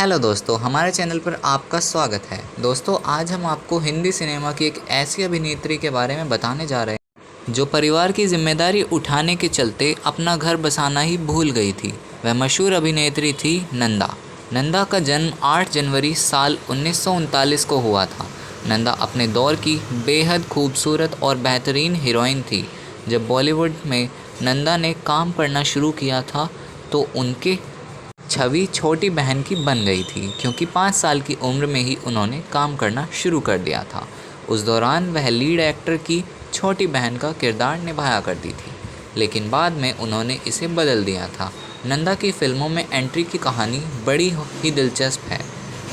Hello दोस्तों, हमारे channel पर आपका स्वागत है। दोस्तों, आज हम आपको हिंदी सिनेमा की एक ऐसी अभिनेत्री के बारे में बताने जा रहे हैं जो परिवार की जिम्मेदारी उठाने के चलते अपना घर बसाना ही भूल गई थी। वह मशहूर अभिनेत्री थी नंदा। नंदा का जन्म 8 जनवरी साल 1939 को हुआ था। नंदा अपने दौर की बेहद खूबसूरत और बेहतरीन हीरोइन थी। जब बॉलीवुड में नंदा ने काम करना शुरू किया था तो उनके छवि छोटी बहन की बन गई थी, क्योंकि 5 साल की उम्र में ही उन्होंने काम करना शुरू कर दिया था। उस दौरान वह लीड एक्टर की छोटी बहन का किरदार निभाया करती थी, लेकिन बाद में उन्होंने इसे बदल दिया था। नंदा की फिल्मों में एंट्री की कहानी बड़ी ही दिलचस्प है।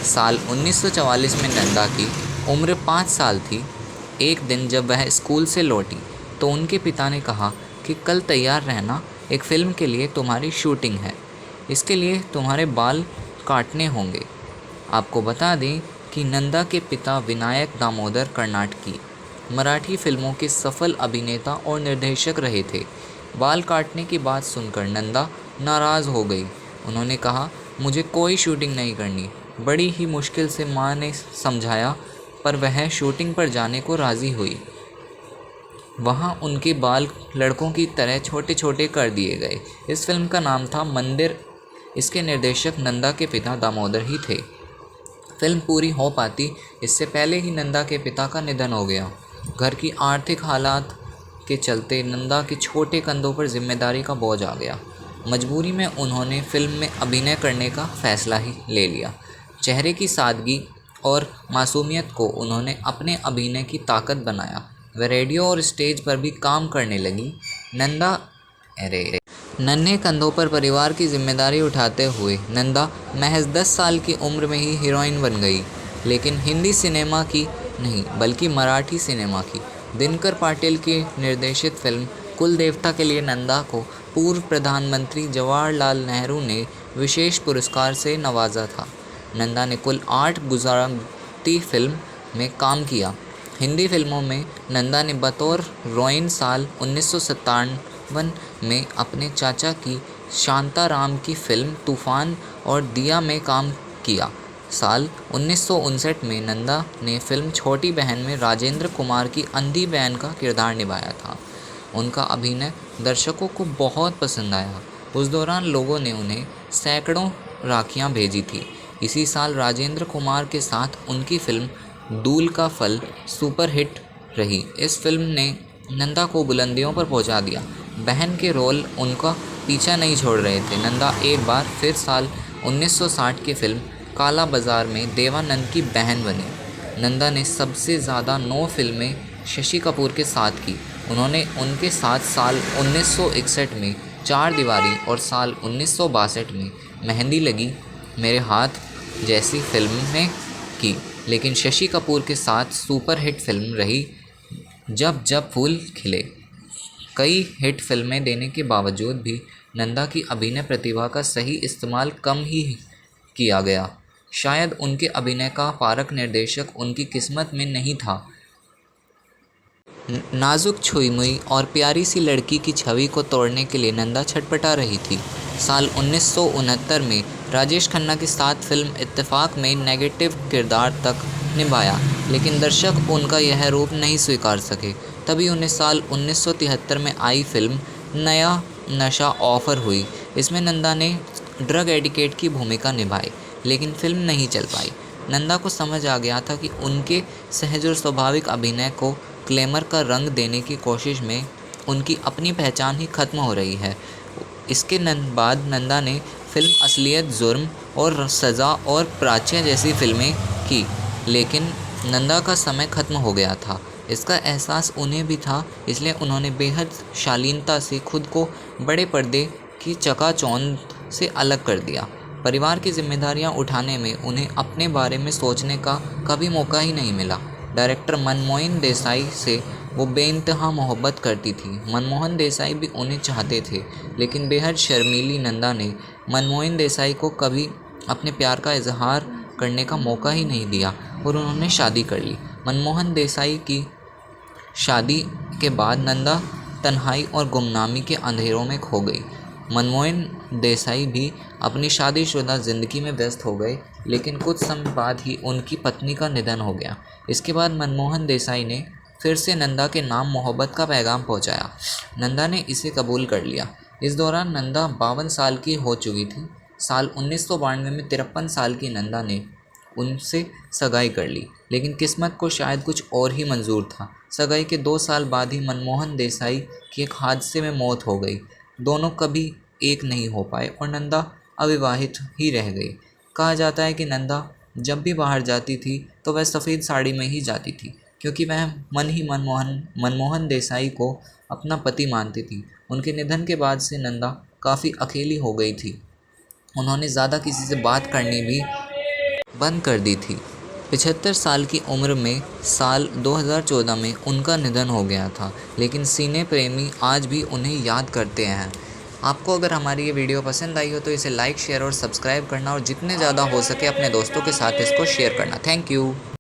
साल 1944 में नंदा की उम्र 5 साल थी। एक दिन जब वह स्कूल से लौटी तो उनके पिता ने कहा कि कल तैयार रहना, एक फ़िल्म के लिए तुम्हारी शूटिंग है, इसके लिए तुम्हारे बाल काटने होंगे। आपको बता दें कि नंदा के पिता विनायक दामोदर कर्नाटकी मराठी फिल्मों के सफल अभिनेता और निर्देशक रहे थे। बाल काटने की बात सुनकर नंदा नाराज़ हो गई। उन्होंने कहा, मुझे कोई शूटिंग नहीं करनी। बड़ी ही मुश्किल से माँ ने समझाया, पर वह शूटिंग पर जाने को राज़ी हुई। वहाँ उनके बाल लड़कों की तरह छोटे छोटे कर दिए गए। इस फिल्म का नाम था मंदिर। इसके निर्देशक नंदा के पिता दामोदर ही थे। फिल्म पूरी हो पाती इससे पहले ही नंदा के पिता का निधन हो गया। घर की आर्थिक हालात के चलते नंदा के छोटे कंधों पर जिम्मेदारी का बोझ आ गया। मजबूरी में उन्होंने फिल्म में अभिनय करने का फैसला ही ले लिया। चेहरे की सादगी और मासूमियत को उन्होंने अपने अभिनय की ताकत बनाया। वह रेडियो और स्टेज पर भी काम करने लगी। नन्हे कंधों पर परिवार की जिम्मेदारी उठाते हुए नंदा महज 10 साल की उम्र में ही हीरोइन बन गई, लेकिन हिंदी सिनेमा की नहीं बल्कि मराठी सिनेमा की। दिनकर पाटिल की निर्देशित फिल्म कुलदेवता के लिए नंदा को पूर्व प्रधानमंत्री जवाहरलाल नेहरू ने विशेष पुरस्कार से नवाजा था। नंदा ने कुल 8 गुजराती फिल्म में काम किया। हिंदी फिल्मों में नंदा ने बतौर हीरोइन साल 1957 में अपने चाचा की शांताराम की फिल्म तूफान और दिया में काम किया। साल 1959 में नंदा ने फिल्म छोटी बहन में राजेंद्र कुमार की अंधी बहन का किरदार निभाया था। उनका अभिनय दर्शकों को बहुत पसंद आया। उस दौरान लोगों ने उन्हें सैकड़ों राखियां भेजी थी। इसी साल राजेंद्र कुमार के साथ उनकी फिल्म दूल का फल सुपरहिट रही। इस फिल्म ने नंदा को बुलंदियों पर पहुंचा दिया। बहन के रोल उनका पीछा नहीं छोड़ रहे थे। नंदा एक बार फिर साल 1960 की फिल्म काला बाज़ार में देवानंद की बहन बनी। नंदा ने सबसे ज़्यादा 9 फिल्में शशि कपूर के साथ की। उन्होंने उनके साथ साल 1961 में चार दीवारी और साल 1962 में मेहंदी लगी मेरे हाथ जैसी फिल्में की, लेकिन शशि कपूर के साथ सुपरहिट फिल्म रही जब जब फूल खिले। कई हिट फिल्में देने के बावजूद भी नंदा की अभिनय प्रतिभा का सही इस्तेमाल कम ही किया गया। शायद उनके अभिनय का पारक निर्देशक उनकी किस्मत में नहीं था। नाजुक छुई मुई और प्यारी सी लड़की की छवि को तोड़ने के लिए नंदा छटपटा रही थी। साल 1969 में राजेश खन्ना के साथ फिल्म इत्तेफाक में नेगेटिव किरदार तक निभाया, लेकिन दर्शक उनका यह रूप नहीं स्वीकार सके। तभी उन्हें साल 1973 में आई फिल्म नया नशा ऑफर हुई। इसमें नंदा ने ड्रग एडिकेट की भूमिका निभाई, लेकिन फिल्म नहीं चल पाई। नंदा को समझ आ गया था कि उनके सहज और स्वाभाविक अभिनय को ग्लैमर का रंग देने की कोशिश में उनकी अपनी पहचान ही खत्म हो रही है। इसके बाद नंदा ने फिल्म असलियत, जुर्म और सज़ा और प्राच्य जैसी फिल्में की, लेकिन नंदा का समय खत्म हो गया था। इसका एहसास उन्हें भी था, इसलिए उन्होंने बेहद शालीनता से खुद को बड़े पर्दे की चकाचौंध से अलग कर दिया। परिवार की जिम्मेदारियां उठाने में उन्हें अपने बारे में सोचने का कभी मौका ही नहीं मिला। डायरेक्टर मनमोहन देसाई से वो बेइंतहा मोहब्बत करती थी। मनमोहन देसाई भी उन्हें चाहते थे, लेकिन बेहद शर्मीली नंदा ने मनमोहन देसाई को कभी अपने प्यार का इजहार करने का मौका ही नहीं दिया और उन्होंने शादी कर ली। मनमोहन देसाई की शादी के बाद नंदा तन्हाई और गुमनामी के अंधेरों में खो गई। मनमोहन देसाई भी अपनी शादीशुदा ज़िंदगी में व्यस्त हो गए, लेकिन कुछ समय बाद ही उनकी पत्नी का निधन हो गया। इसके बाद मनमोहन देसाई ने फिर से नंदा के नाम मोहब्बत का पैगाम पहुंचाया। नंदा ने इसे कबूल कर लिया। इस दौरान नंदा 52 साल की हो चुकी थी। साल 1992 में 53 साल की नंदा ने उनसे सगाई कर ली, लेकिन किस्मत को शायद कुछ और ही मंजूर था। सगाई के 2 साल बाद ही मनमोहन देसाई की एक हादसे में मौत हो गई। दोनों कभी एक नहीं हो पाए और नंदा अविवाहित ही रह गई। कहा जाता है कि नंदा जब भी बाहर जाती थी तो वह सफ़ेद साड़ी में ही जाती थी, क्योंकि वह मन ही मनमोहन देसाई को अपना पति मानती थी। उनके निधन के बाद से नंदा काफ़ी अकेली हो गई थी। उन्होंने ज़्यादा किसी से बात करनी भी बंद कर दी थी। 75 साल की उम्र में साल 2014 में उनका निधन हो गया था, लेकिन सिने प्रेमी आज भी उन्हें याद करते हैं। आपको अगर हमारी ये वीडियो पसंद आई हो तो इसे लाइक, शेयर और सब्सक्राइब करना और जितने ज़्यादा हो सके अपने दोस्तों के साथ इसको शेयर करना। Thank you.